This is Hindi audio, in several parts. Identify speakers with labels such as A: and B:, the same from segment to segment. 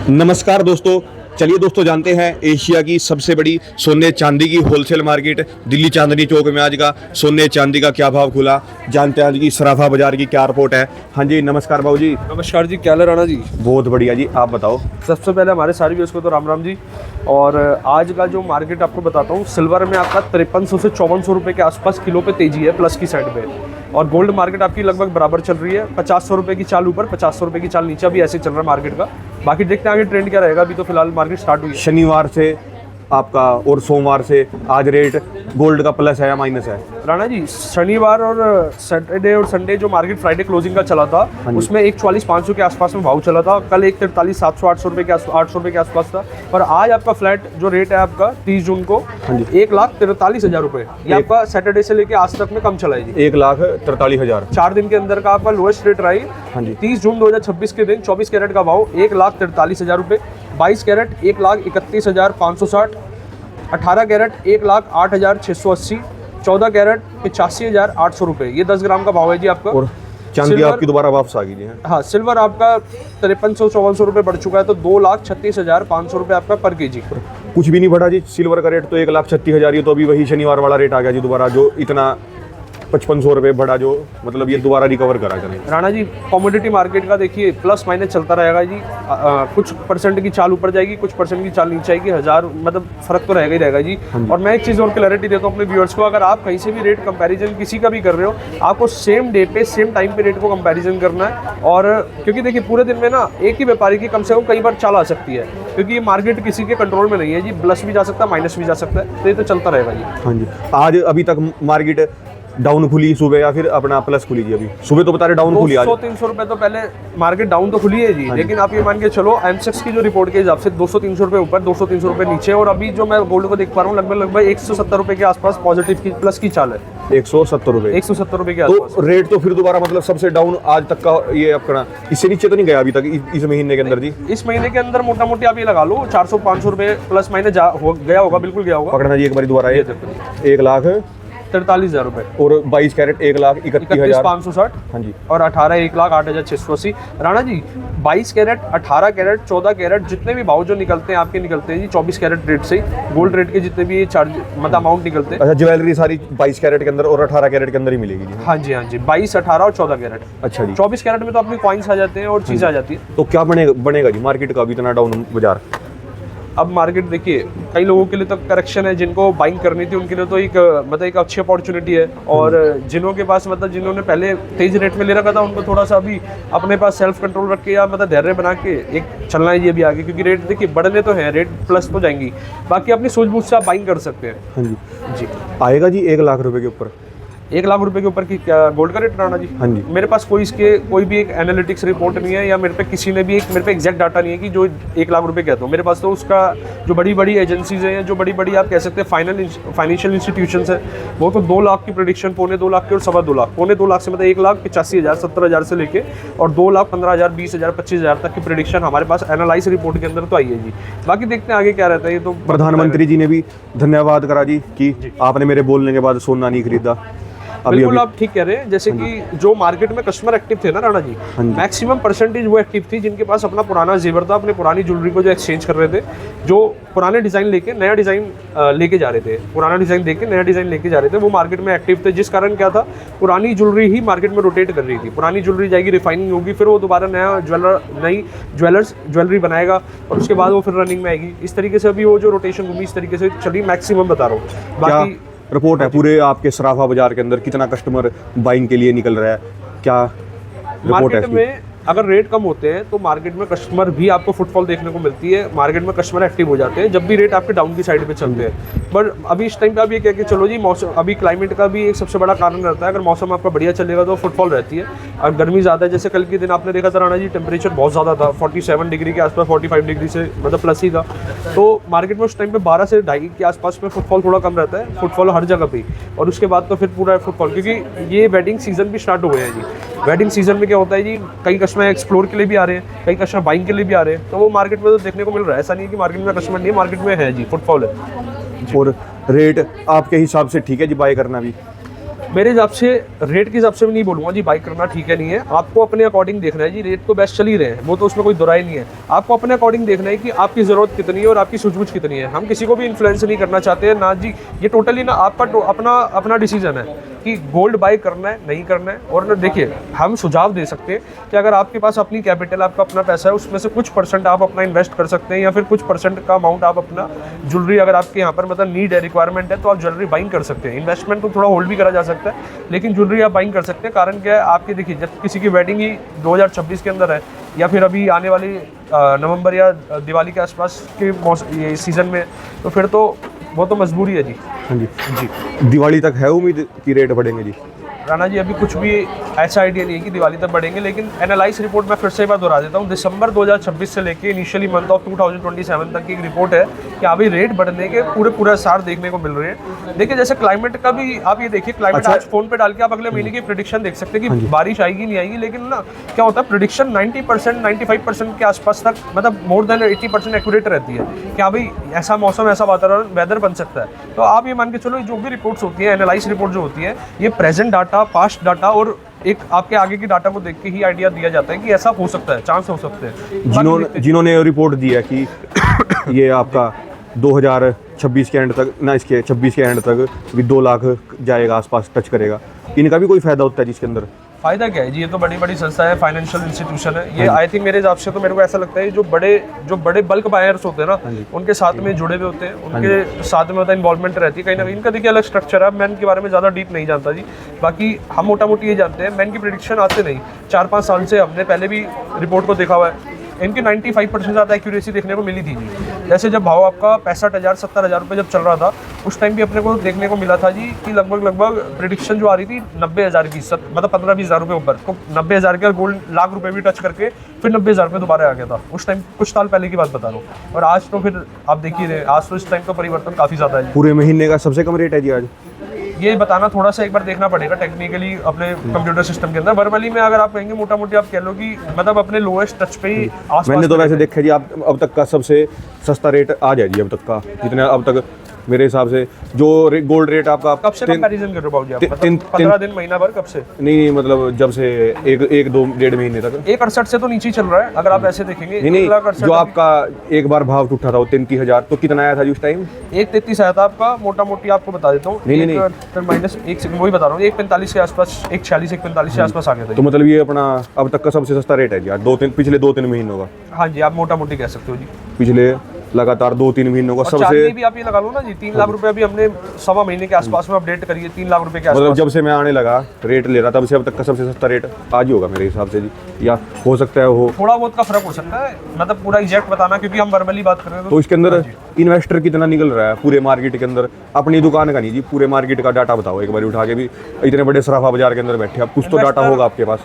A: नमस्कार दोस्तों, चलिए दोस्तों जानते हैं एशिया की सबसे बड़ी सोने चांदी की होलसेल मार्केट दिल्ली चांदनी चौक में आज का सोने चांदी का क्या भाव खुला। जानते हैं आज की सराफा बाजार की क्या रिपोर्ट है। हाँ जी नमस्कार बाबू जी।
B: नमस्कार जी, क्या हाल है राणा जी?
A: बहुत बढ़िया जी, आप बताओ।
B: सबसे पहले हमारे सारे व्यूअर्स को तो राम राम जी। और आज का जो मार्केट आपको बताता हूँ, सिल्वर में आपका 5300 से 5400 रुपये के आसपास किलो पे तेजी है प्लस की साइड पे। और गोल्ड मार्केट आपकी लगभग बराबर चल रही है, 50 रुपये की चाल ऊपर 50 रुपये की चाल नीचे, अभी ऐसे चल रहा है मार्केट का। बाकी देखते हैं आगे ट्रेंड क्या रहेगा। अभी तो फिलहाल मार्केट स्टार्ट हुई है।
A: शनिवार से आपका और सोमवार से आज रेट गोल्ड का प्लस है या माइनस है?
B: राणा जी, शनिवार और सैटरडे और संडे जो मार्केट फ्राइडे क्लोजिंग का चला था, उसमें 144,500 के आसपास में भाव चला था। कल 143,700-800 रुपये के 800 रुपये के आसपास था। और आज आपका फ्लैट जो रेट है आपका 30 जून को 1,43,000 रुपये, ये आपका सैटरडे से लेके आज तक में कम चला है जी।
A: 1,43,000
B: 4 दिन के अंदर का आपका लोएस्ट रेट रहा है।
A: हाँ जी।
B: 30 जून 2026 के दिन 24 कैरेट का भाव 1,43,000 रुपये, 22 कैरेट 1,31,560, 18 कैरेट 1,08,680, 14 कैरेट 85,800 रुपये, ये 10 ग्राम का भाव है जी आपका।
A: और चांदी आपकी दोबारा वापस आ गई जी?
B: हाँ, सिल्वर आपका 5300-5400 रुपये बढ़ चुका है, तो 2,36,500 रुपये आपका पर केजी।
A: कुछ भी नहीं बढ़ा जी, सिल्वर का रेट तो 1,36,000 ही, तो अभी वही शनिवार वाला रेट आ गया जी दोबारा, जो इतना 5500 रुपये बढ़ा, जो मतलब ये दोबारा रिकवर करा करें।
B: राणा जी, कमोडिटी मार्केट का देखिए प्लस माइनस चलता रहेगा जी। कुछ परसेंट की चाल ऊपर जाएगी, कुछ परसेंट की चाल नीचे आएगी, हजार मतलब फर्क तो रहेगा ही रहेगा जी। और मैं एक चीज़ और क्लैरिटी देता हूँ अपने व्यूअर्स को, अगर आप कहीं से भी रेट कंपैरिजन किसी का भी कर रहे हो, आपको सेम डे पे सेम टाइम पे रेट को कंपैरिजन करना है। और क्योंकि देखिए पूरे दिन में ना एक ही व्यापारी की कम से कम कई बार चाल आ सकती है, क्योंकि ये मार्केट किसी के कंट्रोल में नहीं है जी। प्लस भी जा सकता है, माइनस भी जा सकता है, तो ये तो चलता रहेगा जी।
A: हाँ जी। आज अभी तक मार्केट डाउन खुली सुबह या फिर अपना प्लस खुली जी? अभी सुबह तो बता रहे डाउन खुली। आज
B: 200-300 रुपये तो पहले मार्केट डाउन तो खुली है जी, लेकिन आप ये मान के चलो एमसेक्स की जो रिपोर्ट के हिसाब से 200-300 रुपये ऊपर, 200-300 रुपये नीचे। और अभी जो मैं गोल्ड को देख पा रहा हूँ, लगभग 170 रुपये के आसपास पॉजिटिव की प्लस की चाल है।
A: 170 रुपये,
B: 170 रुपये के आसपास।
A: तो रेट तो फिर दोबारा मतलब सबसे डाउन आज तक का ये अपना, इससे नीचे तो नहीं गया अभी तक इस महीने के अंदर जी?
B: इस महीने के अंदर मोटा मोटी आप ये लगा लो 400-500 रुपये प्लस माइनस गया होगा, बिल्कुल गया होगा।
A: पकड़ना जी एक बार दोबारा,
B: 1,43,000 रुपये
A: और 22 कैरेट 1,31,560। हाँ जी।
B: और 18 1,08,680। Rana ji, 22 carat 18 carat 14 carat जितने भी भाव जो निकलते हैं आपके, निकलते हैं जी 24 कैरेट रेट से। गोल्ड रेट के जितने भी चार्ज मतलब अमाउंट निकलते हैं।
A: अच्छा, ज्वेलरी सारी 22 कैरेट के अंदर और 18 कैरेट के अंदर ही मिलेगी जी?
B: हाँ जी, हाँ जी, 22, 18 और 14 कैरेट।
A: अच्छा जी।
B: 24 कैरेट में तो अपनी कॉइन्स आ जाते हैं और चीज़ आ जाती है।
A: तो क्या बनेगा जी मार्केट का अभी इतना डाउन बाजार?
B: अब मार्केट देखिए, कई लोगों के लिए तो करेक्शन है, जिनको बाइंग करनी थी उनके लिए तो एक मतलब एक अच्छी अपॉर्चुनिटी है। और जिन्हों के पास मतलब जिन्होंने पहले तेज रेट में ले रखा था, उनको थोड़ा सा अभी अपने पास सेल्फ कंट्रोल रख के या मतलब धैर्य बना के एक चलना है ये अभी आगे, क्योंकि रेट देखिए बढ़ने तो है, रेट प्लस तो जाएंगी, बाकी अपनी सूझबूझ से आप बाइंग कर सकते हैं।
A: हाँ जी
B: जी।
A: आएगा जी 1 लाख रुपए के ऊपर?
B: 1 लाख रुपए के ऊपर की क्या गोल्ड का रेट राणा जी?
A: हाँ जी।
B: मेरे पास कोई भी एक एनालिटिक्स रिपोर्ट नहीं है, या मेरे पे किसी ने भी मेरे पे एग्जैक्ट डाटा नहीं है कि जो 1 लाख रुपए कहता हूँ। मेरे पास तो उसका जो बड़ी बड़ी एजेंसीज हैं, जो बड़ी बड़ी आप कह सकते हैं फाइनेंशियल इंस्टीट्यूशंस हैं, वो तो 2 लाख की प्रेडिक्शन, 1.25 लाख की और 2.25 लाख, 1.25 लाख से मतलब 1,85,000 70,000 से लेके और 2,15,000 20,000 25,000 तक की प्रेडिक्शन हमारे पास एनालाइज रिपोर्ट के अंदर तो आई है जी। बाकी देखते हैं आगे क्या रहता है। ये तो
A: प्रधानमंत्री जी ने भी धन्यवाद करा जी कि आपने मेरे बोलने के बाद सोना नहीं खरीदा।
B: बिल्कुल आप ठीक कह रहे हैं। जैसे कि जो मार्केट में कस्टमर एक्टिव थे ना राणा जी, मैक्सिमम परसेंटेज वो एक्टिव थी जिनके पास अपना पुराना जेवर था, अपने पुरानी ज्वेलरी को जो एक्सचेंज कर रहे थे, जो पुराने डिज़ाइन लेके नया डिज़ाइन लेके जा रहे थे, पुराना डिज़ाइन देके नया डिज़ाइन लेके जा रहे थे, वो मार्केट में एक्टिव थे। जिस कारण क्या था, पुरानी ज्वेलरी ही मार्केट में रोटेट कर रही थी। पुरानी ज्वेलरी जाएगी, रिफाइनिंग होगी, फिर वो दोबारा नई ज्वेलरी बनाएगा और उसके बाद वो फिर रनिंग में आएगी। इस तरीके से अभी वो जो रोटेशन घूमी इस तरीके से चली, मैक्सिमम बता रहा हूँ। बाकी
A: रिपोर्ट है पूरे आपके सराफा बाजार के अंदर कितना कस्टमर बाइंग के लिए निकल रहा है, क्या रिपोर्ट है?
B: मार्केट में अगर रेट कम होते हैं तो मार्केट में कस्टमर भी आपको फुटफॉल देखने को मिलती है, मार्केट में कस्टमर एक्टिव हो जाते हैं जब भी रेट आपके डाउन की साइड पे चलते हैं। बट अभी इस टाइम पे आप ये कह के चलो जी, मौसम अभी क्लाइमेट का भी एक सबसे बड़ा कारण रहता है। अगर मौसम आपका बढ़िया चलेगा तो फुटफॉल रहती है। और गर्मी ज़्यादा है, जैसे कल के दिन आपने देखा था राणा जी, टेम्परेचर बहुत ज़्यादा था, 47 डिग्री के आसपास, 45 डिग्री से मतलब प्लस ही था। तो मार्केट में उस टाइम पे 12 से 2.5 के आसपास में फुटफॉल थोड़ा कम रहता है, फुटफॉल हर जगह पे। और उसके बाद तो फिर पूरा फुटफॉल, क्योंकि ये वेडिंग सीजन भी स्टार्ट हो गया है जी। वेडिंग सीजन में क्या होता है जी, कई कस्टमर एक्सप्लोर के लिए भी आ रहे हैं, कई कस्टमर बाइंग के लिए भी आ रहे हैं, तो वो मार्केट में तो देखने को मिल रहा है। ऐसा नहीं है कि मार्केट में कस्टमर नहीं है, मार्केट में है जी, फुटफॉल है।
A: और रेट आपके हिसाब से ठीक है जी बाय करना भी?
B: मेरे हिसाब से रेट के हिसाब से मैं नहीं बोलूँगा जी बाइक करना ठीक है नहीं है, आपको अपने अकॉर्डिंग देखना है जी। रेट तो बेस्ट चल ही रहे हैं, वो तो उसमें कोई दुराई नहीं है। आपको अपने अकॉर्डिंग देखना है कि आपकी ज़रूरत कितनी है और आपकी सूझबूझ कितनी है। हम किसी को भी इन्फ्लुएंस नहीं करना चाहते हैं ना जी, ये टोटली ना आपका अपना डिसीजन है कि गोल्ड बाई करना है नहीं करना है। और ना देखिए, हम सुझाव दे सकते हैं कि अगर आपके पास अपनी कैपिटल, आपका अपना पैसा है, उसमें से कुछ परसेंट आप अपना इन्वेस्ट कर सकते हैं, या फिर कुछ परसेंट का अमाउंट आप अपना ज्वेलरी, अगर आपके यहाँ पर मतलब नीड है, रिक्वायरमेंट है, तो आप ज्वेलरी बाइंग कर सकते हैं। इन्वेस्टमेंट तो थोड़ा होल्ड भी करा जा सकता है, लेकिन ज्वेलरी आप बाइंग कर सकते हैं। कारण क्या है, आपकी देखिए जब किसी की वेडिंग ही 2026 के अंदर है, या फिर अभी आने वाली नवंबर या दिवाली के आसपास के ये सीज़न में, तो फिर तो वो तो मजबूरी है जी।
A: हाँ जी जी। दिवाली तक है उम्मीद कि रेट बढ़ेंगे जी?
B: राणा जी अभी कुछ भी ऐसा आइडिया नहीं है कि दिवाली तक बढ़ेंगे, लेकिन एनालाइज रिपोर्ट मैं फिर से एक बार दोहरा देता हूँ। दिसंबर 2026 से लेके इनिशियली मंथ ऑफ 2027 तक की एक रिपोर्ट है कि अभी रेट बढ़ने के पूरे आसार देखने को मिल रहे हैं। देखिए जैसे क्लाइमेट का भी आप ये देखिए, क्लाइमेट आज फोन पे डाल के आप अगले महीने की प्रिडिक्शन देख सकते हैं कि बारिश आएगी नहीं आएगी, लेकिन ना क्या होता है, प्रिडिक्शन 90% 95% के आसपास तक, मतलब मोर देन 80% एक्यूरेट रहती है कि हाँ भाई ऐसा मौसम, ऐसा वातावरण, वेदर बन सकता है। तो आप ये मान के चलो, जो भी रिपोर्ट्स होती है, एनालाइज रिपोर्ट जो होती है, ये प्रेजेंट डाटा, पास्ट डाटा और एक आपके आगे की डाटा को देख के ही आइडिया दिया जाता है कि ऐसा हो सकता है, चांस हो सकते हैं।
A: जिन्होंने रिपोर्ट दी है कि ये आपका 2026 के एंड तक ना, इसके 26 के एंड तक भी 2 लाख जाएगा, आसपास टच करेगा, इनका भी कोई फायदा होता है जिसके अंदर?
B: फायदा क्या है जी, ये तो बड़ी बड़ी संस्था है, फाइनेंशियल इंस्टीट्यूशन है ये। आई थिंक मेरे हिसाब से तो मेरे को ऐसा लगता है जो बड़े बल्क बायर्स होते हैं ना, उनके साथ में जुड़े हुए होते हैं, उनके साथ में मतलब इन्वॉल्वमेंट रहती है कहीं ना कहीं। इनका देखिए अलग स्ट्रक्चर है। मैं इनके बारे में ज़्यादा डीप नहीं जानता जी, बाकी हम मोटा मोटी ये जानते हैं। मैं इनकी प्रेडिक्शन आते नहीं, 4-5 साल से हमने पहले भी रिपोर्ट को देखा हुआ है, इनकी 95% ज़्यादा एक्यूरेसी देखने को मिली थी जी। जैसे जब भाव आपका 65,000 70,000 रुपये जब चल रहा था, उस टाइम भी अपने को देखने को मिला था जी कि लगभग प्रेडिक्शन जो आ रही थी 90,000 की, मतलब 15-20 हज़ार रुपये ऊपर, तो 90,000 का गोल्ड लाख रुपये भी टच करके फिर 90,000 रुपये दोबारा आ गया था। उस टाइम कुछ साल पहले की बात बता रहा हूँ। और आज तो फिर आप देखिए, आज तो इस टाइम का परिवर्तन काफ़ी ज़्यादा है।
A: पूरे महीने का सबसे कम रेट है जी आज?
B: ये बताना थोड़ा सा एक बार देखना पड़ेगा टेक्निकली अपने कंप्यूटर सिस्टम के अंदर। वर्बली में अगर आप कहेंगे मोटा मोटी, आप कह लो कि मतलब अपने लोएस्ट टच पे ही आसपास।
A: मैंने तो वैसे देखा जी, आप अब तक का सबसे सस्ता रेट आ जाए जी, अब तक का जितना अब तक मेरे हिसाब से जो गोल्ड रेट आपका।
B: कब से कंपैरिजन कर रहे हो बाबूजी आप? मतलब 15 दिन, महीना भर, कब से?
A: नहीं मतलब जब से एक 2-1.5 महीने तक।
B: 1.68 से तो नीचे चल रहा है अगर आप ऐसे देखेंगे।
A: नहीं, जो आपका एक बार भाव टूटा था वो 33,000, तो कितना आया था जी उस टाइम?
B: 1.33 आया था आपका, मोटा मोटी आपको बता देता हूँ।
A: नहीं
B: माइनस 1 सेकंड, वही बता रहा हूँ, 1.45 के आसपास, 1.46 1.45 के आसपास आ गया था।
A: तो मतलब ये अपना अब तक का सबसे सस्ता रेट है जी आज, पिछले 2-3 महीनों का?
B: हाँ जी, आप मोटा मोटी कह सकते हो जी।
A: पिछले लगातार 2-3 महीनों का
B: सबसे भी आप ये लगा लो ना जी, 3 लाख रुपए अभी हमने 1.25 महीने के आसपास में अपडेट करिए, 3 लाख रुपए के आसपास।
A: मतलब जब से मैं आने लगा रेट ले रहा, तब से अब तक का सबसे सस्ता रेट आज ही होगा मेरे हिसाब से जी, या हो सकता है हो
B: थोड़ा बहुत का फर्क हो सकता है, मतलब पूरा एग्जैक्ट बताना, क्योंकि हम वर्बली बात कर रहे हैं।
A: तो इसके अंदर इन्वेस्टर कितना निकल रहा है पूरे मार्केट के अंदर? अपनी दुकान का नहीं जी, पूरे मार्केट का डाटा बताओ एक बार उठा के भी। इतने बड़े सराफा बाजार के अंदर बैठे, अब कुछ तो डाटा होगा आपके पास।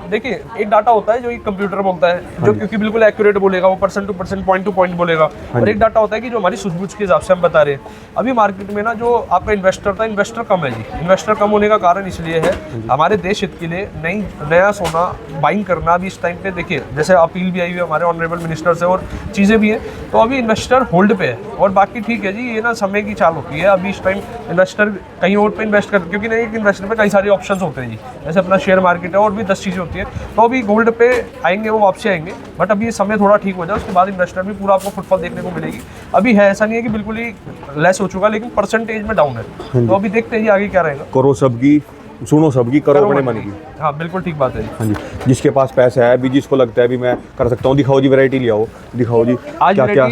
B: देखिए एक डाटा होता है जो एक कंप्यूटर बोलता है, जो क्योंकि बिल्कुल एक्यूरेट बोलेगा, वो percent two percent, point two point बोलेगा। और एक डाटा होता है कि जो हमारी सूझबूझ के हिसाब से हम बता रहे हैं। अभी मार्केट में ना जो आपका इन्वेस्टर था, इन्वेस्टर कम है जी। इन्वेस्टर कम होने का कारण इसलिए है, हमारे देश हित के लिए नया सोना बाइंग करना अभी इस टाइम पे, देखिए जैसे अपील भी आई हुई है हमारे ऑनरेबल मिनिस्टर से और चीज़ें भी हैं, तो अभी इन्वेस्टर होल्ड पे है। और बाकी ठीक है जी, ये ना समय की चाल होती है। अभी इस टाइम इन्वेस्टर कहीं और पे इन्वेस्ट कर, क्योंकि नहीं, एक इन्वेस्टर पे कई सारे ऑप्शंस होते हैं जी, जैसे अपना शेयर मार्केट है और भी 10 चीज़ें होती हैं। तो अभी गोल्ड पे आएंगे, वो वापसी आएंगे, बट अभी ये समय थोड़ा ठीक हो जाए, उसके बाद इन्वेस्टर भी पूरा आपको फुटफॉल देखने को मिलेगी। अभी है ऐसा नहीं है कि बिल्कुल ही लेस हो चुका, लेकिन परसेंटेज में डाउन है। तो अभी देखते हैं जी आगे क्या रहेगा।
A: करो सबकी, सुनो सबकी, करो अपने मन की।
B: हाँ बिल्कुल ठीक बात है।
A: हाँ जी, जिसके पास पैसा है भी, जिसको लगता है भी मैं कर सकता हूँ, दिखाओ जी वैरायटी ले आओ, दिखाओ जी
B: आज
A: क्या क्या।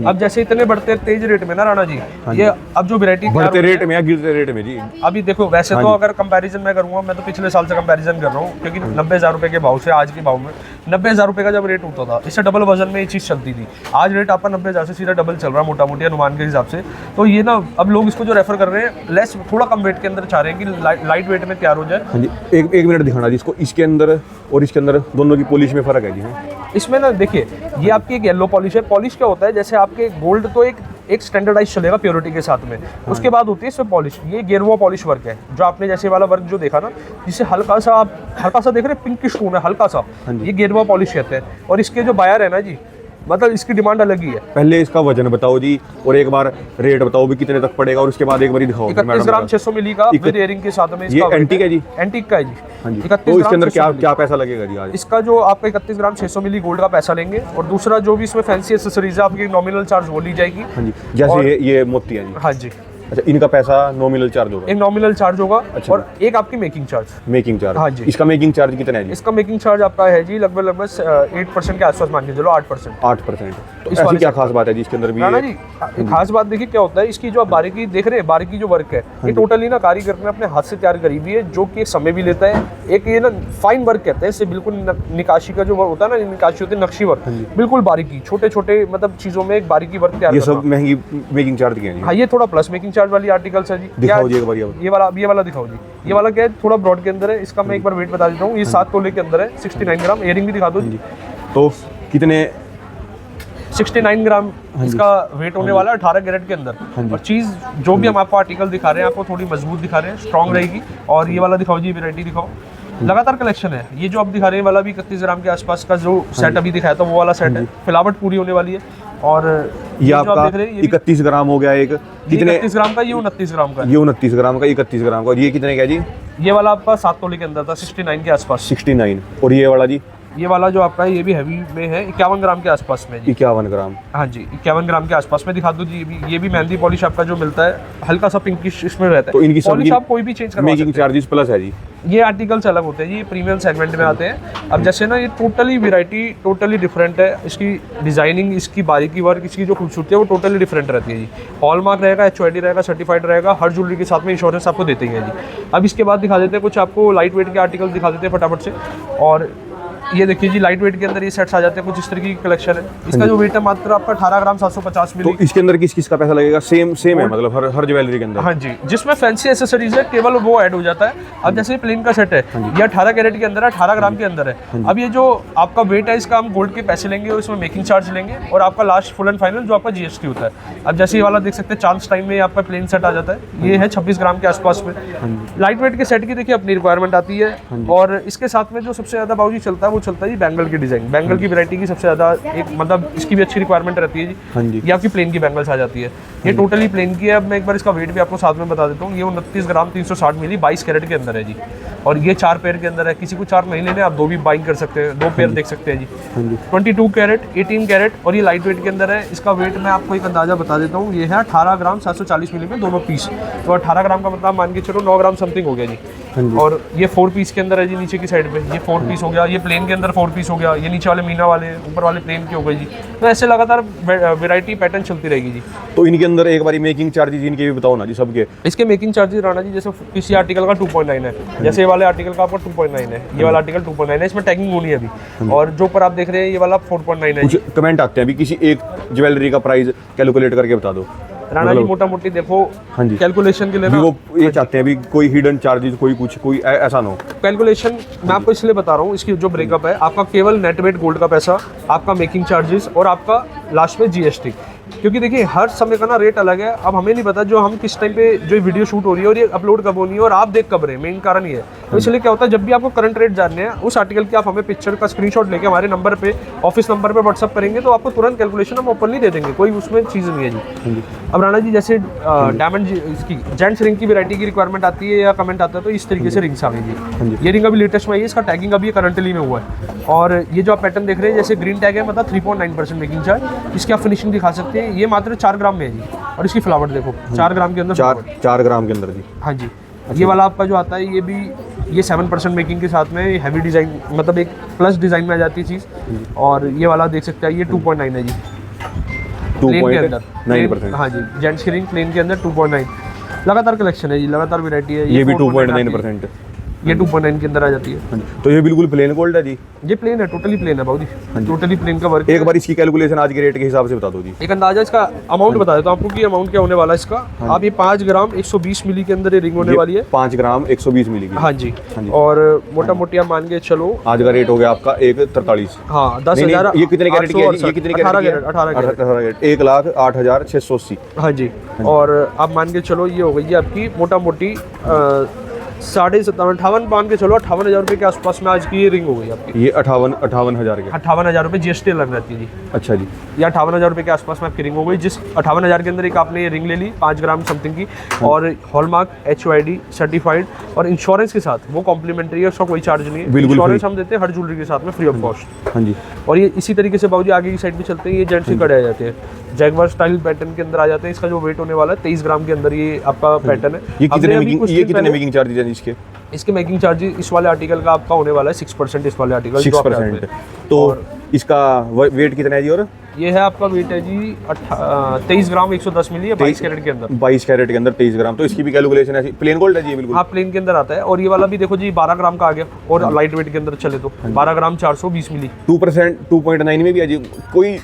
B: अब जैसे इतने बढ़ते तेज रेट में ना राणा जी, ये अब जो वैरायटी
A: बढ़ते रेट में या गिरते रेट में जी?
B: अभी देखो वैसे तो अगर कंपैरिजन मैं करूंगा, मैं तो पिछले साल से कंपैरिजन कर रहा हूँ, क्योंकि 90,000 रुपये के भाव से आज के भाव में, 90,000 रुपये का जब रेट होता था, इससे डबल वजन में ये चीज़ चलती थी। आज रेट आपका 90,000 से सीधा डबल चल रहा है मोटा मोटी अनुमान के हिसाब से। तो ये ना अब लोग इसको जो रेफर कर रहे हैं, लेस थोड़ा कम वेट के अंदर चाह रहे हैं कि लाइट वेट में तैयार हो जाए।
A: हाँ जी, एक मिनट दिखाना जी इसको, इसके अंदर और इसके अंदर दोनों की पॉलिश में फ़र्क है जी?
B: इसमें ना देखिए, ये आपकी एक येलो पॉलिश है। पॉलिश क्या होता है, जैसे आपके गोल्ड तो एक स्टैंडर्डाइज चलेगा प्योरिटी के साथ में, उसके बाद होती है इसमें पॉलिश। ये गेरुआ पॉलिश वर्क है, जो आपने जैसे वाला वर्क जो देखा ना, जिससे हल्का सा देख रहे हैं, पिंक स्टोन है हल्का सा, ये गेरुआ पॉलिश कहते हैं। और इसके जो बायर है ना जी, मतलब इसकी डिमांड अलग ही है।
A: पहले इसका वजन बताओ जी, और एक बार रेट बताओ भी कितने तक पड़ेगा, और उसके बाद एक बार दिखाओ।
B: 31 ग्राम 600 मिली का विद एयरिंग के साथ में।
A: ये एंटीक है जी?
B: एंटीक का है जी।
A: हाँ जी।
B: 31
A: तो इसके
B: ग्राम
A: अंदर
B: 600
A: क्या पैसा लगेगा जी आज?
B: इसका जो आपका 31 ग्राम 600 मिली गोल्ड का पैसा लेंगे, और दूसरा जो भी इसमें फैंसी एक्सेसरीज है आपकी नॉमिनल चार्ज वो ली जाएगी।
A: हाँ जी, जैसे ये मोती है जी।
B: हाँ जी।
A: अच्छा, इनका पैसा नॉमिनल चार्ज होगा?
B: एक नॉमिनल चार्ज होगा।
A: अच्छा।
B: और एक आपकी मेकिंग चार्ज।
A: Making charge?
B: हाँ जी।
A: इसका मेकिंग चार्ज कितना है जी?
B: इसका मेकिंग चार्ज आपका है जी लगभग 8% के आसपास, मान के चलो 8%।
A: 8%। तो ऐसी क्या खास बात है जी इसके अंदर भी?
B: राणा जी, खास बात देखिए क्या होता है, इसकी जो आप बारीकी देख रहे हैं, बारीकी जो वर्क है, ये टोटली ना कारीगर ने अपने हाथ से तैयार करी हुई है, जो कि एक समय भी लेता है। एक ये ना फाइन वर्क कहते हैं इसे, बिल्कुल निकाशी का जो होता है ना, निकाशी होती है नक्शी वर्क, बिल्कुल बारीकी, छोटे छोटे मतलब चीजों में एक बारीकी वर्क तैयार
A: ये
B: करना।
A: सब महंगी मेकिंग चार्ज की है जी?
B: हाँ, ये थोड़ा प्लस मेकिंग चार्ज वाली आर्टिकल्स है जी।
A: दिखाओ जी एक बार
B: ये वाला दिखाओ जी। ये वाला क्या है, थोड़ा ब्रॉड के अंदर है, इसका मैं एक बार वेट बता देता हूँ। ये 7 तोले के अंदर है, 69 ग्राम। इयरिंग भी दिखा दो जी।
A: तो कितने?
B: 69 ग्राम इसका वेट होने वाला है, 18 कैरेट के अंदर। और चीज़ जो भी हम आपको आर्टिकल दिखा रहे हैं, आपको थोड़ी मजबूत दिखा रहे हैं, स्ट्रॉन्ग रहेगी। और ये वाला दिखाओ जी, वैरायटी दिखाओ। लगातार कलेक्शन है। ये जो आप दिखा रहे हैं वाला भी 31 ग्राम के आसपास का जो सेट अभी दिखाया था, वो वाला सेट है। फिलावट पूरी होने वाली है। और
A: ये आपका 31 ग्राम हो गया एक। कितने?
B: 31 ग्राम का, ये 29 ग्राम का।
A: ये 29 ग्राम का, 31 ग्राम का। और ये कितने का जी?
B: ये वाला आपका 7 तोले के अंदर था, 69 के आसपास।
A: 69। और ये वाला जी?
B: ये वाला जो आपका है, ये भी हैवी में है, 51 ग्राम के आसपास में जी।
A: 51 ग्राम?
B: हाँ जी, 51 ग्राम के आसपास में दिखा दो जी। ये भी मेहंदी पॉलिश आपका जो मिलता है, हल्का सा पिंकिश इसमें रहता है।
A: तो इनकी
B: पॉलिश आप कोई भी चेंज करवा
A: मेकिंग चार्जेस प्लस है जी?
B: ये आर्टिकल्स अलग होते हैं जी, प्रीमियम सेगमेंट में आते हैं। अब जैसे ना, ये टोटली वैरायटी टोटली डिफरेंट है। इसकी डिजाइनिंग, इसकी बारीकी वर्क, इसकी जो खूबसूरती है, वो टोटली डिफरेंट रहती है जी। हॉलमार्क रहेगा, HOD रहेगा, सर्टिफाइड रहेगा, हर ज्वेलरी के साथ में इंश्योरेंस आपको देते हैं जी। अब इसके बाद दिखा देते हैं कुछ आपको लाइट वेट के आर्टिकल दिखा देते हैं फटाफट से। और ये देखिए जी, लाइट वेट के अंदर ये सेट्स आ जाते हैं, कुछ इस तरीके की कलेक्शन है। इसका जो वेट है मात्र आपका 18 ग्राम 750 मिली।
A: तो इसके अंदर किस का पैसा लगेगा? सेम है मतलब हर ज्वेलरी के अंदर?
B: हाँ जी, जिसमें फैंसी एक्सेसरीज है केवल वो ऐड हो जाता है। अब जैसे प्लेन का सेट है, ये 18 कैरेट के अंदर है, 18 ग्राम के अंदर है। अब ये जो आपका वेट है, इसका हम गोल्ड के पैसे लेंगे और इसमें मेकिंग चार्ज लेंगे, और आपका लास्ट फुल एंड फाइनल जो आपका GST होता है। अब जैसे ये वाला देख सकते हैं, चांस टाइम में आपका प्लेन सेट आ जाता है। ये है 26 ग्राम के आसपास में। लाइट वेट के सेट की देखिए अपनी रिक्वायरमेंट आती है। और इसके साथ में जो सबसे ज्यादा बाबूजी चलता है, वो चलता है जी बैंगल डिजाइन। बैंगल की वैरायटी की सबसे ज्यादा एक मतलब इसकी भी अच्छी रिक्वायरमेंट रहती है जी।
A: हाँ जी।
B: ये आपकी प्लेन की बैंगल्स आ जाती है। ये टोटली प्लेन की है। अब मैं एक बार इसका वेट भी आपको साथ में बता देता हूँ। ये 29 ग्राम 360 मिली 22 कैरेट के अंदर है जी। और ये 4 पेयर के अंदर है। किसी को 4 नहीं लेने, आप 2 भी बाइंग कर सकते हैं, 2 पेयर देख सकते हैं जी। 22 कैरेट, 18 कैरेट, और ये लाइट वेट के अंदर है। इसका वेट मैं आपको एक अंदाजा बता देता हूँ। ये है 18 ग्राम 740 मिली में दोनों पीस। तो 18 ग्राम का मतलब मान के चलो 9 ग्राम समथिंग हो गया जी। और ये 4 पीस के अंदर है जी, नीचे की साइड पे ये 4 पीस हो गया। ये प्लेन के अंदर 4 पीस हो गया। ये नीचे वाले मीना वाले, ऊपर वाले प्लेन के हो गए जी। तो ऐसे लगातार वैरायटी पैटर्न चलती रहेगी जी।
A: तो इनके अंदर एक बारी मेकिंग चार्जेस इनके भी बताओ ना जी, सबके।
B: इसके मेकिंग चार्जेस राणा जी, जैसे किसी आर्टिकल का 2.9 है, जैसे ये वाले आर्टिकल का आपका 2.9 है, ये वाला आर्टिकल 2.9 है, इसमें टैगिंग होनी है अभी। और जो ऊपर आप देख रहे हैं ये वाला 4.9 है।
A: कुछ कमेंट आते हैं अभी, किसी एक ज्वेलरी का प्राइस कैलकुलेट करके बता दो
B: राणा जी। मोटा मोटी देखो,
A: हाँ जी,
B: कैलकुलेशन के लिए
A: भी वो ये चाहते हैं भी कोई हिडन चार्जेस, कोई ऐसा ना हो।
B: कैलकुलेशन मैं आपको इसलिए बता रहा हूँ, इसकी जो ब्रेकअप है, आपका केवल नेट वेट गोल्ड का पैसा, आपका मेकिंग चार्जेस, और आपका लास्ट में GST। क्योंकि देखिए हर समय का ना रेट अलग है। अब हमें नहीं पता जो हम किस टाइम पे जो वीडियो शूट हो रही है और ये अपलोड कब होनी है और आप देख कब रहे हैं, मेन कारण ये है। तो इसलिए क्या होता है, जब भी आपको करंट रेट जानने हैं उस आर्टिकल की, आप हमें पिक्चर का स्क्रीनशॉट लेके हमारे नंबर पे, ऑफिस नंबर पे व्हाट्सअप करेंगे, तो आपको तुरंत कैलकुलेशन हम ओपनली दे देंगे, कोई उसमें चीज़ नहीं है जी। अब राणा जी, जैसे डायमंड इसकी जेंट्स रिंग की वैरायटी की रिक्वायरमेंट आती है या कमेंट आता है, तो इस तरीके से रिंग्स आ गई जी। ये रिंग अभी लेटेस्ट में आई है, इसका टैगिंग अभी करंटली में हुआ है। और ये जो आप पैटर्न देख रहे हैं, जैसे ग्रीन टैग है, मतलब 3.9% मेकिंग चार्ज। इसकी आप फिनिशिंग दिखा सकते हैं। ये मात्र 4 ग्राम में है जी। और इसकी फ्लावर देखो 4 ग्राम के अंदर,
A: 4 ग्राम के अंदर जी।
B: हाँ जी। ये वाला आपका जो आता है, ये भी ये 7% मेकिंग के साथ में हैवी डिज़ाइन, मतलब एक प्लस डिज़ाइन में आ जाती है चीज़। और ये वाला देख सकते हैं, ये 2.9 है जी, प्लेन के अंदर
A: 9%।
B: हाँ जी, जेंट्स की रिंग प्लेन के अंदर 2.9। लगातार कलेक्शन है जी, लगातार वैरायटी है।
A: ये भी 2.9%।
B: ये 2.9 के अंदर आ जाती है।
A: तो ये बिल्कुल प्लेन गोल्ड है जी?
B: ये प्लेन है, टोटली प्लेन है बाबू जी, टोटली प्लेन का वर्क।
A: एक बार इसकी कैलकुलेशन आज के रेट के हिसाब से बता दो जी।
B: एक अंदाजा इसका अमाउंट बता देता हूँ आपको कि अमाउंट क्या होने वाला है इसका। आप ये 5 ग्राम 120 मिली के अंदर ये रिंग होने वाली है।
A: 5 ग्राम 120 मिली की?
B: हाँ जी। और मोटा मोटी आप मान के चलो
A: आज का रेट हो गया आपका 143।
B: हाँ, 10,000।
A: ये कितने कैरेट की है? ये कितने कैरेट?
B: 18 कैरेट।
A: 1,08,680।
B: हाँ जी। और आप मान के चलो ये हो गई है आपकी मोटा मोटी 57 58 मान के चलो, 58,000 रुपये के आसपास में आज की ये रिंग हो गई आपकी।
A: ये 58,000 के।
B: 58,000 रुपये GST लग जाती है जी।
A: अच्छा जी।
B: ये 58,000 रुपये के आसपास में आपकी रिंग हो गई, जिस 58,000 के अंदर एक आपने ये रिंग ले ली 5 ग्राम समथिंग की, और हॉलमार्क HOID सर्टिफाइड और इंश्योरेंस के साथ, वो कॉम्प्लीमेंट्री है, उसका कोई चार्ज नहीं है।
A: बिल्कुल
B: इंश्योरेंस हम देते हैं हर ज्वेलरी के साथ में फ्री ऑफ कॉस्ट।
A: हाँ जी।
B: और ये इसी तरीके से बाबूजी आगे की साइड भी चलते हैं, ये जेंट्स के कड़े आ जाते हैं, जैगवार स्टाइल पैटर्न के अंदर आ जाते हैं। इसका जो वेट होने वाला है 23 ग्राम के अंदर ये आपका पैटर्न है।
A: ये कितने मेकिंग चार्जेस हैं इसके?
B: इसके मेकिंग चार्जेस इस वाले आर्टिकल का आपका होने वाला है 6% इस वाले आर्टिकल
A: 6%। तो इसका वेट कितना है जी? और
B: ये है आपका वेट है जी 23 ग्राम 110 मिली है 22 कैरेट के अंदर।
A: 22 कैरेट के अंदर 23 ग्राम। तो इसकी भी कैलकुलेशन है, प्लेन गोल्ड है जी बिल्कुल?
B: हाँ, प्लेन के अंदर आता है। और ये वाला भी देखो जी 12 ग्राम का आ गया, और लाइट वेट के अंदर चले तो 12 ग्राम 420 मिली।
A: 2% 2.9 में भी है जी। कोई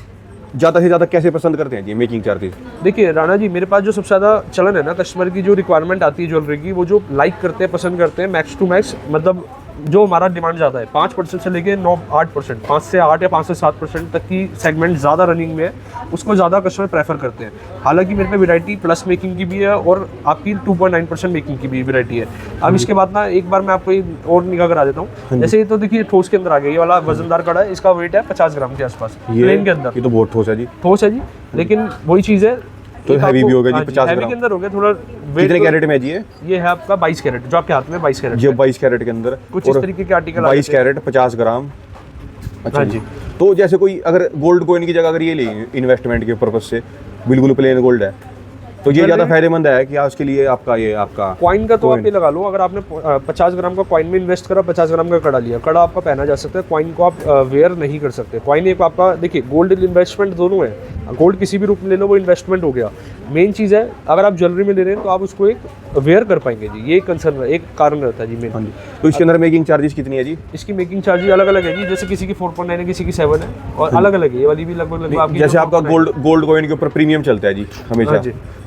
A: ज़्यादा से ज़्यादा कैसे पसंद करते हैं जी मेकिंग चार्जेस?
B: देखिए राणा जी, मेरे पास जो सबसे ज़्यादा चलन है ना, कस्टमर की जो रिक्वायरमेंट आती है ज्वेलरी की, वो जो लाइक करते हैं, पसंद करते हैं, मैक्स टू मैक्स, मतलब जो हमारा डिमांड ज़्यादा है 5% से लेके 8%, 5 से 8 या 5 से 7% तक की सेगमेंट ज़्यादा रनिंग में है, उसको ज़्यादा कस्टमर प्रेफर करते हैं। हालांकि मेरे पे वैरायटी प्लस मेकिंग की भी है और आपकी 2.9% मेकिंग की भी वैरायटी है। अब इसके बाद ना एक बार मैं आपको एक और निगाह करा देता हूँ। जैसे ये तो देखिए ठोस के अंदर आ गया, ये वाला वजनदार कड़ा है, इसका वेट है 50 ग्राम के आसपास प्लेन के अंदर।
A: ये तो बहुत ठोस है जी।
B: ठोस है जी, लेकिन वही चीज़ है
A: तो हैवी भी हो गया जी 50
B: हैवी
A: ग्राम
B: के अंदर हो गया थोड़ा।
A: कितने कैरेट में है जी
B: ये है आपका 22 कैरेट, जो आपके हाथ में 22 कैरेट,
A: ये 22 कैरेट के अंदर
B: कुछ इस तरीके के आर्टिकल
A: 22 कैरेट 50 ग्राम। अच्छा जी। तो जैसे कोई अगर गोल्ड कॉइन की जगह अगर ये ले इन्वेस्टमेंट के पर्पज से, बिल्कुल प्लेन गोल्ड है, तो ये ज़्यादा फायदेमंद है कि उसके लिए आपका ये आपका
B: कॉइन का तो आप ये लगा लो, अगर आपने 50 ग्राम का कॉइन में इन्वेस्ट करा, 50 ग्राम का कड़ा लिया, कड़ा आपका पहना जा सकता है, कॉइन को आप वेयर नहीं कर सकते। कॉइन एक आपका, देखिए गोल्ड इन्वेस्टमेंट दोनों है, गोल्ड किसी भी रूप में ले लो वो इन्वेस्टमेंट हो गया। मेन चीज़ है अगर आप ज्वेलरी में ले रहे हैं तो आप उसको एक वेयर कर पाएंगे जी, ये कंसर्न, एक कारण रहता है जी मेन।
A: हाँ जी। तो इसके अंदर मेकिंग चार्जेस कितनी है जी?
B: इसकी मेकिंग चार्जेस अलग अलग है जी, जैसे किसी की 4.9 है, किसी की 7 है, और अलग अलग है। ये वाली भी लगभग आपकी,
A: जैसे आपका गोल्ड कॉइन के ऊपर प्रीमियम चलता है जी हमेशा,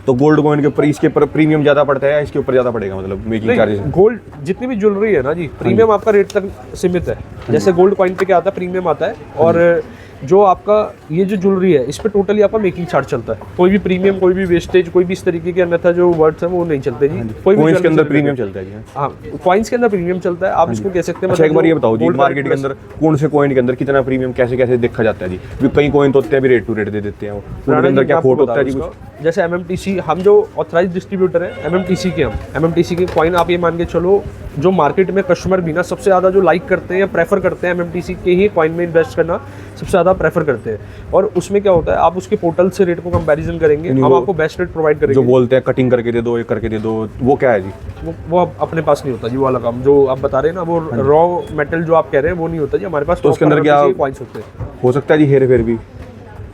A: तो गोल्ड कॉइन के ऊपर इसके ऊपर प्रीमियम ज़्यादा पड़ता है या इसके ऊपर ज़्यादा पड़ेगा, मतलब मेकिंग चार्जेस?
B: गोल्ड जितनी भी ज्वेलरी है ना जी, प्रीमियम आपका रेट तक सीमित है। जैसे गोल्ड कॉइन पे क्या आता है, प्रीमियम आता है, और जो आपका ये जो ज्वेलरी है इस पे टोटली आपका मेकिंग चार्ज चलता है। कोई भी प्रीमियम, कोई भी वेस्टेज, कोई भी इस तरीके के अन्यथा जो वर्ड्स हैं वो नहीं चलते जी। कोई भी
A: कॉइन्स के अंदर प्रीमियम चलता है जी?
B: हाँ, कॉइन्स के अंदर प्रीमियम चलता है, आप इसको कह सकते हैं।
A: अच्छा, एक बार ये बताओ जी, मार्केट के अंदर कौन से कॉइन के अंदर कितना प्रीमियम कैसे कैसे देखा जाता है जी? कई कॉइन तो होते हैं भी रेट टू रेट दे देते हैं, उनके अंदर क्या खोट होता है जी?
B: जैसे MMTC, हम जो ऑथराइज डिस्ट्रीब्यूटर है MMTC के, हम MMTC के कॉइन आप ये मान के चलो, जो मार्केट में कस्टमर भी ना सबसे ज़्यादा जो लाइक करते हैं या प्रेफर करते हैं, MMTC के ही कॉइन में इन्वेस्ट करना सबसे ज़्यादा प्रेफर करते हैं। और उसमें क्या होता है, आप उसके पोर्टल से रेट को कंपैरिजन करेंगे, हम आपको बेस्ट रेट प्रोवाइड करेंगे।
A: जो बोलते हैं कटिंग करके दे दो, ये करके दे दो, वो क्या है जी?
B: वो अपने पास नहीं होता जी, वो वाला काम जो आप बता रहे हैं ना, वो रॉ मेटल जो आप कह रहे हैं वो नहीं होता जी हमारे पास।
A: तो उसके अंदर क्या
B: कॉइन्स होते हैं?
A: हो सकता है जी हेर फेर भी?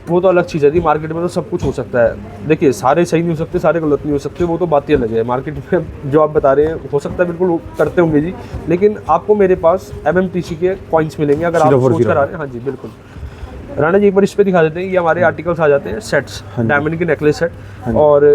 B: वो तो अलग चीज़ है जी, मार्केट में तो सब कुछ हो सकता है। देखिए सारे सही नहीं हो सकते, सारे गलत नहीं हो सकते, वो तो बात ही अलग है। मार्केट में जो आप बता रहे हैं हो सकता है बिल्कुल करते होंगे जी, लेकिन आपको मेरे पास MMTC के कॉइन्स मिलेंगे अगर आप सोच कर आ रहे हैं। हाँ जी बिल्कुल। राणा जी एक बार इस पे दिखा देते हैं, ये हमारे आर्टिकल्स आ जाते हैं सेट्स, डायमंड के नेकलेस सेट। और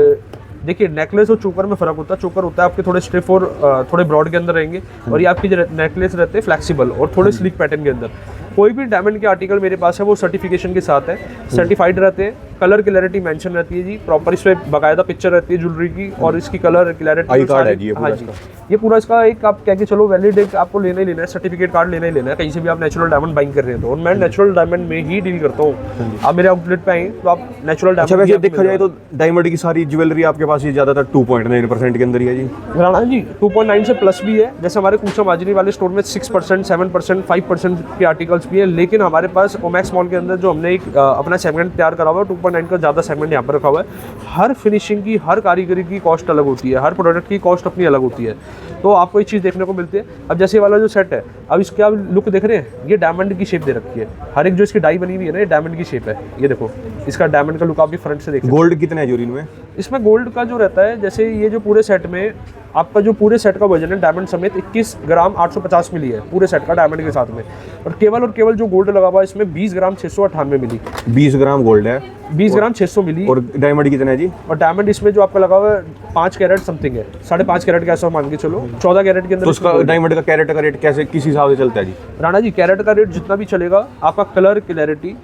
B: देखिए नेकलेस और चोकर में फ़र्क होता है। चोकर होता है आपके थोड़े स्टिफ और थोड़े ब्रॉड के अंदर रहेंगे, और ये आपके नेकलेस रहते हैं फ्लेक्सिबल और थोड़े स्लिक पैटर्न के अंदर। कोई भी डायमंड के आर्टिकल मेरे पास है वो सर्टिफिकेशन के साथ है, सर्टिफाइड रहते हैं, कलर क्लैरिटी मेंशन रहती है जी, प्रॉपर इस पर बाकायदा पिक्चर रहती है ज्वेलरी की, और इसकी कलर क्लैरिटी
A: आई कार्ड है जी।
B: हाँ जी, ये पूरा इसका एक आप कह के चलो वैलिड एक आपको लेना ही लेना है, सर्टिफिकेट कार्ड लेना ही लेना है, कहीं से भी आप नेचुरल डायमंड बाइंग कर रहे हैं तो। और मैं नेचुरल डायमंड में ही डील करता हूँ। आप मेरे आउटलेट पे आए तो आप नेचुरल डायमंड।
A: अच्छा, वैसे देखा जाए तो डायमंड की सारी ज्वेलरी आपके पास ये ज़्यादातर 2.9% के अंदर ही है जी? राणा
B: जी 2.9 से प्लस भी है, जैसे हमारे कुशा माजनी वाले स्टोर में 6%, 7%, 5% के आर्टिकल्स भी है, लेकिन हमारे पास ओमैक्स मॉल के अंदर जो हमने एक अपना सेगमेंट तैयार करा हुआ है 2.9 का ज़्यादा सेगमेंट यहाँ पर रखा हुआ है। हर फिनिशिंग की, हर कारीगरी की कॉस्ट अलग होती है, हर प्रोडक्ट की कॉस्ट अपनी अलग होती है, तो आपको एक चीज़ देखने को मिलती है। अब जैसे वाला जो सेट है, अब इसके आप लुक देख रहे हैं, ये डायमंड की शेप दे रखी है, हर एक जो इसकी डाई बनी हुई है ना, ये डायमंड की शेप है। ये देखो इसका डायमंड का लुक आप भी फ्रंट से देखिए।
A: गोल्ड कितना है जोरिन में?
B: इसमें गोल्ड का जो रहता है, जैसे ये जो पूरे सेट में आपका जो पूरे सेट का वजन है डायमंड समेत 21 ग्राम 850 मिली है पूरे सेट का डायमंड के साथ में, और केवल जो गोल्ड लगा हुआ है इसमें 20 ग्राम 698 मिली।
A: 20 ग्राम गोल्ड है,
B: 20 ग्राम 600 मिली।
A: और डायमंड कितना है जी?
B: और डायमंड इसमें जो आपका लगा हुआ है 5 कैरेट समथिंग है, 5.5 कैरेट का ऐसा मान के चलो, 14 कैरेट के अंदर।
A: तो उसका डायमंड का कैरेट का रेट कैसे, किस हिसाब से चलता है जी?
B: राणा जी कैरेट का रेट जितना भी चलेगा, आपका कलर क्लैरिटी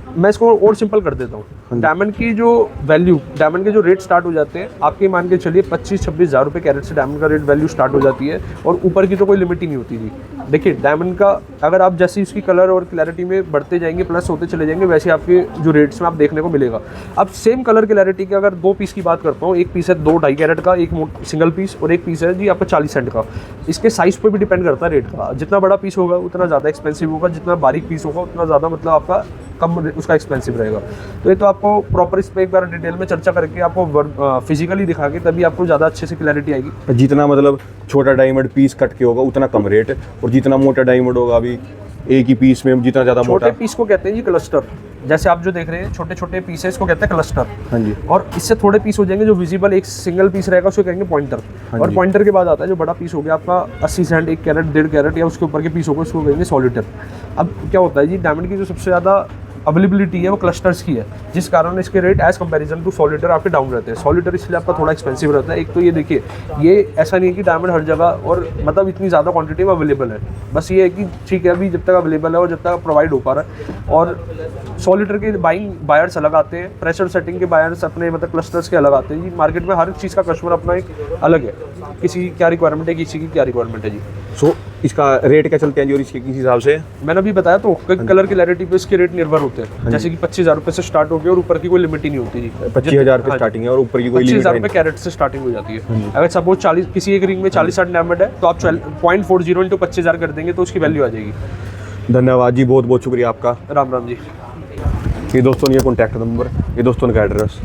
B: मैं इसको और सिंपल कर देता हूँ। डायमंड की जो वैल्यू, डायमंड के जो रेट स्टार्ट हो जाते हैं आपके, मान के चलिए 25-26 हज़ार रुपये कैरेट से डायमंड का रेट वैल्यू स्टार्ट हो जाती है, और ऊपर की तो कोई लिमिट ही नहीं होती थी। देखिए डायमंड का अगर आप जैसे उसकी कलर और क्लैरिटी में बढ़ते जाएंगे, प्लस होते चले जाएंगे, वैसे आपके जो रेट्स में आप देखने को मिलेगा। अब सेम कलर क्लैरिटी के अगर 2 पीस की बात करता हूँ, एक पीस है 2.5 कैरेट का, एक सिंगल पीस, और एक पीस है जी आपका 40 सेंट का। इसके साइज़ पे भी डिपेंड करता है रेट का, जितना बड़ा पीस होगा उतना ज़्यादा एक्सपेंसिव होगा, जितना बारीक पीस होगा उतना ज़्यादा मतलब आपका कम उसका एक्सपेंसिव रहेगा। तो ये तो आपको प्रॉपर इस पर एक बार डिटेल में चर्चा करके आपको फिजिकली दिखा के तभी आपको ज़्यादा अच्छे से क्लैरिटी आएगी।
A: जितना मतलब छोटा डायमंड पीस कट के होगा उतना कम रेट, और जितना मोटा डायमंड होगा अभी एक ही पीस में जितना ज़्यादा मोटा।
B: छोटे पीस को कहते हैं जी क्लस्टर, जैसे आप जो देख रहे हैं छोटे छोटे पीस है, इसको कहते हैं क्लस्टर।
A: हाँ जी।
B: और इससे थोड़े पीस हो जाएंगे जो विजिबल एक सिंगल पीस रहेगा, उसको कहेंगे पॉइंटर।
A: हाँ
B: और
A: जी।
B: पॉइंटर के बाद आता है जो बड़ा पीस हो गया आपका 80 सेंट, 1 कैरेट, 1.5 कैरेट या उसके ऊपर के पीस होगा, उसको कहेंगे सॉलिटर। अब क्या होता है जी, डायमंड की जो सबसे ज़्यादा अवेलेबिलिटी है वो क्लस्टर्स की है, जिस कारण इसके rate as comparison to solitaire आपके डाउन रहते हैं। सॉलिटर इसलिए आपका थोड़ा एक्सपेंसिव रहता है। एक तो ये देखिए, ये ऐसा नहीं है कि डायमंड हर जगह और मतलब इतनी ज़्यादा क्वांटिटी में अवेलेबल है, बस ये है कि ठीक है अभी जब तक अवेलेबल है और जब तक प्रोवाइड हो पा रहा है। और सॉलिटर के बाइंग बायर्स अलग आते हैं, प्रेशर सेटिंग के बायर्स अपने मतलब क्लस्टर्स के अलग आते हैं जी। मार्केट में हर चीज़ का कस्टमर अपना एक अलग है, किसी की क्या रिक्वायरमेंट है, किसी की क्या रिक्वायरमेंट है जी।
A: सो इसका रेट क्या चलते हैं जी, और इसके किस हिसाब से?
B: मैंने अभी बताया तो कलर क्लैरिटी पे इसके रेट निर्भर होते हैं, जैसे कि 25,000 रुपये से स्टार्ट हो गए और ऊपर की कोई लिमिट ही नहीं होती जी।
A: 25,000 रुपये स्टार्टिंग है और ऊपर की कोई लिमिट
B: 25,000
A: नहीं।
B: रुपये कैरेट से स्टार्टिंग हो जाती है। अगर सपोज 40 किसी एक रिंग में 40-60 डायमंड है तो आप 0.40 इंटू 25,000 कर देंगे तो उसकी वैल्यू आ जाएगी।
A: धन्यवाद जी, बहुत बहुत शुक्रिया आपका।
B: राम राम जी।
A: ये दोस्तों ने ये कॉन्टैक्ट नंबर, ये दोस्तों का एड्रेस।